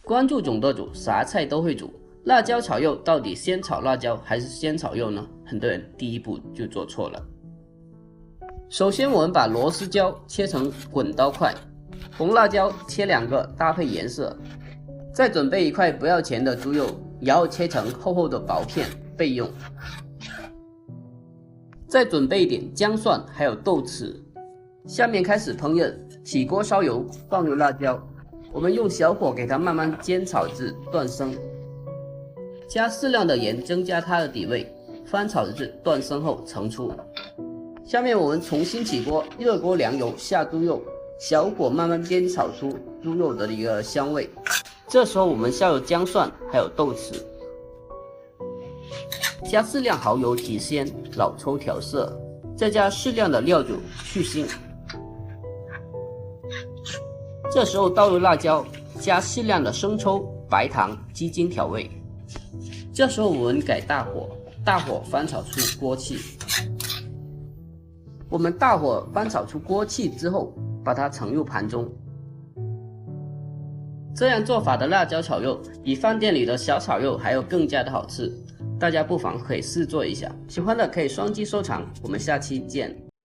关注总舵主，啥菜都会煮。辣椒炒肉到底先炒辣椒还是先炒肉呢？很多人第一步就做错了。首先我们把螺丝椒切成滚刀块，红辣椒切2个搭配颜色，再准备1块不要钱的猪肉，然后切成厚厚的薄片备用。再准备一点姜蒜还有豆豉。下面开始烹饪，起锅烧油，放入辣椒，我们用小火给它慢慢煎炒至断生，加适量的盐增加它的底味，翻炒至断生后盛出。下面我们重新起锅，热锅凉油，下猪肉，小火慢慢煸炒出猪肉的一个香味。这时候我们下入姜蒜还有豆豉，加适量蚝油提鲜，老抽调色，再加适量的料酒去腥。这时候倒入辣椒，加适量的生抽、白糖、鸡精调味。这时候我们改大火翻炒出锅气。我们大火翻炒出锅气之后，把它盛入盘中。这样做法的辣椒炒肉比饭店里的小炒肉还要更加的好吃，大家不妨可以试做一下。喜欢的可以双击收藏，我们下期见。